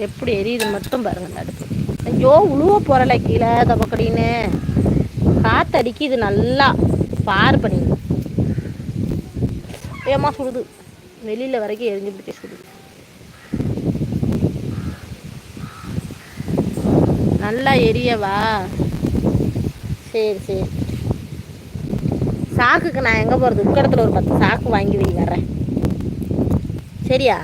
எப்படி எரியுது மட்டும் பாருங்க அந்த அடுப்பு. ஐயோ உழுவ போகிறல கீழே தப்பக்கடின்னு காற்றடிக்குது நல்லா. பாரு பண்ணிடு ஏமா சுடுது, வெளியில் வரைக்கும் எரிஞ்சுக்கிட்டே சுடுது. நல்லா எரியவா? சரி சரி. சாக்குக்கு நான் எங்கே போகிறது? உக்கடத்தில் ஒரு 10 சாக்கு வாங்கி வை, வர்றேன். சரியா?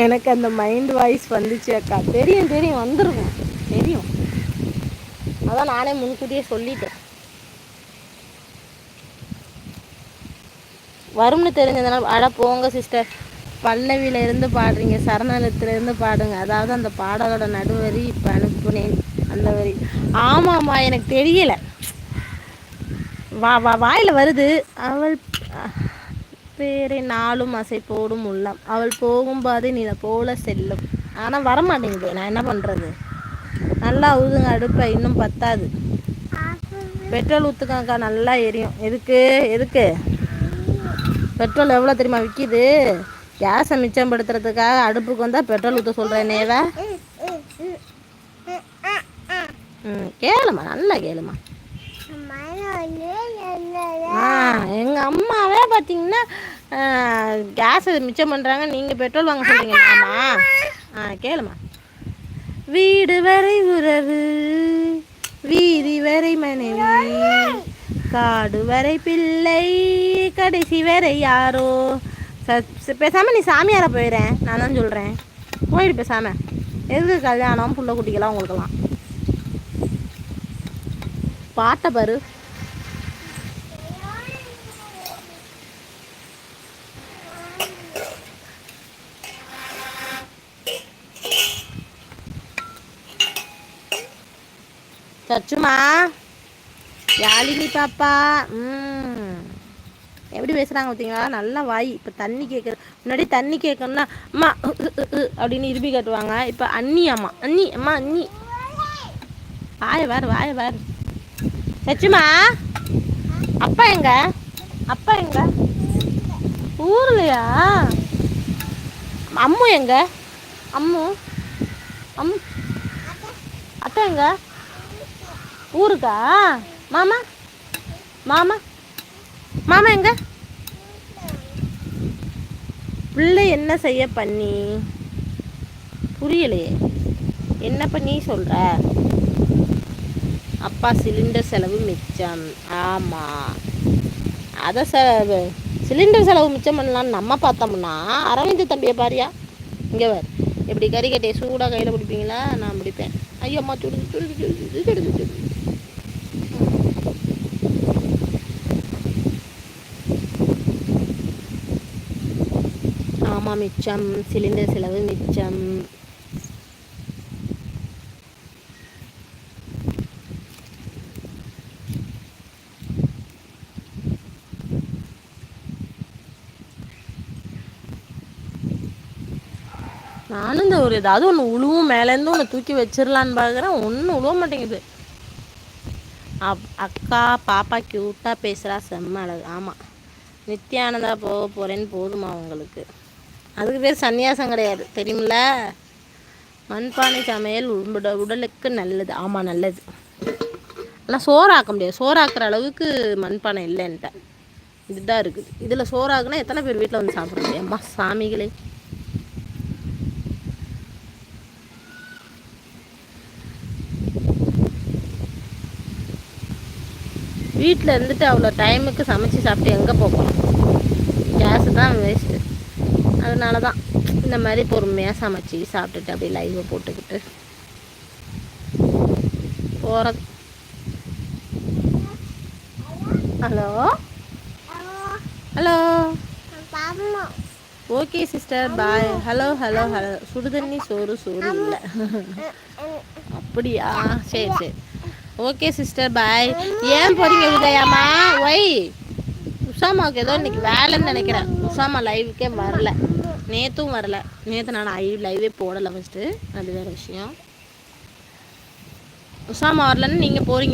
எனக்கு அந்த மைண்ட் வாய்ஸ் வந்துச்சு அக்கா. தெரியும் தெரியும், வந்துருக்கும் தெரியும். அதான் நானே முன்கூட்டியே சொல்லிட்டேன். வரும்னு தெரிஞ்சதுனால. அட போங்க சிஸ்டர், பல்லவியில இருந்து பாடுறீங்க, சரணத்திலேருந்து பாடுங்க. அதாவது அந்த பாடலோட நடுவரி இப்போ அனுப்புனேன் அந்த வரி. ஆமாம்மா, எனக்கு தெரியல. வாயில் வருது. அவள் பேரை நாளும் அசை போடும் உள்ளம், அவள் போகும்போது நீ போல செல்லும். ஆனால் வரமாட்டேங்குது, நான் என்ன பண்ணுறது? நல்லா ஊதுங்க அடுப்பை, இன்னும் பத்தாது. பெட்ரோல் ஊற்றுக்காக்கா, நல்லா எரியும். எதுக்கு எதுக்கு பெட்ரோல் எவ்வளோ தெரியுமா விற்கிது? கேஸை மிச்சப்படுத்துறதுக்காக அடுப்புக்கு வந்தால் பெட்ரோல் ஊற்ற சொல்கிறேனேவா? கேளுமா, நல்லா கேளுமா. எங்கள் அம்மாவே பார்த்தீங்கன்னா கேஸை மிச்சம் பண்ணுறாங்க, நீங்கள் பெட்ரோல் வாங்க சொல்கிறீங்க. ஆமாம் கேளுமா. வீடு வரை உறவு, வீதி வரை மனைவி, காடு வரை பிள்ளை, கடைசி வரை யாரோ. பேசாமல் நீ சாமியாரை போயிடுறேன், நான் தான் சொல்கிறேன். போயிடு பேசாமல். எதுக்கு கல்யாணம் புள்ள குட்டிக்கலாம் உங்களுக்கெல்லாம்? பாட்டை பாரு. சச்சுமா, யாழினி பாப்பா, எப்படி பேசுகிறாங்க பார்த்தீங்களா? நல்லா வாய். இப்போ தண்ணி கேட்குறது, முன்னாடி தண்ணி கேட்கணும்னா அம்மா அப்படின்னு இருப்பி கட்டுவாங்க. இப்போ அண்ணி அம்மா, அண்ணி அம்மா அண்ணி. வாய வாரு. சச்சுமா, அப்பா எங்க? அப்பா எங்க? ஊர்லையா? அம்மு எங்க? அம்மு அத்தை எங்க? ஊருக்கா? மாமா மாமா மாமா எங்க? பிள்ளை என்ன செய்ய பண்ணி? புரியலையே, என்ன பண்ணி சொல்ற? அப்பா சிலிண்டர் செலவு மிச்சம். ஆமாம், அதை சிலிண்டர் செலவு மிச்சம் பண்ணலான்னு நம்ம பார்த்தோம்னா அரவிந்த் தம்பியை பாரியா, இங்கே வேறு எப்படி கறிக்கட்டையை சூடாக கையில் பிடிப்பீங்களா? நான் பிடிப்பேன். ஐயோம்மா சுடுது சுடுது சுடுது சுடுது சுடுது. ஆமாம், மிச்சம், சிலிண்டர் செலவு மிச்சம். நானும் இந்த ஒரு ஏதாவது ஒன்று உழுவும் மேலேருந்து ஒன்று தூக்கி வச்சிடலான்னு பார்க்குறேன், ஒன்றும் உழுவ மாட்டேங்குது. அக்கா பாப்பா க்யூட்டாக பேசுகிறா, செம்ம அழகு. ஆமாம், நித்யானந்தா போக போகிறேன்னு போதுமா உங்களுக்கு? அதுக்கு பேர் சன்னியாசம் கிடையாது, தெரியுமில்ல? மண்பானை சமையல் உடலுக்கு நல்லது. ஆமாம் நல்லது. ஆனால் சோறாக்க முடியாது, சோறாக்குற அளவுக்கு மண்பானை இல்லைன்ட்ட. இதுதான் இருக்குது. இதில் சோறாக்குனா எத்தனை பேர் வீட்டில் வந்து சாப்பிட்றது? அம்மா சாமிகளே. வீட்டில் இருந்துட்டு அவ்வளோ டைமுக்கு சமைச்சு சாப்பிட்டு எங்கே போகணும்? கேஸு தான் வேஸ்ட்டு. அதனால தான் இந்த மாதிரி பொறுமையாக சமைச்சி சாப்பிட்டுட்டு அப்படியே லைவை போட்டுக்கிட்டு போகிறது. Hello hello, okay sister, bye. Hello hello hello. சுடுதண்ணி சோறு சோறு இல்லை. அப்படியா? சரி சரி, ஓகே சிஸ்டர், பாய். ஏன் போகிறீங்க உதயாமா? ஒய், உஷாமாவுக்கு ஏதோ இன்னைக்கு வேலைன்னு நினைக்கிறேன். உஷாமா லைவுக்கே வரல, நேற்றும் வரல. நேற்று நான் லைவே போடலை ஃபஸ்ட்டு, அது வேறு விஷயம். உஷாமா வரலன்னு நீங்கள் போகிறீங்க.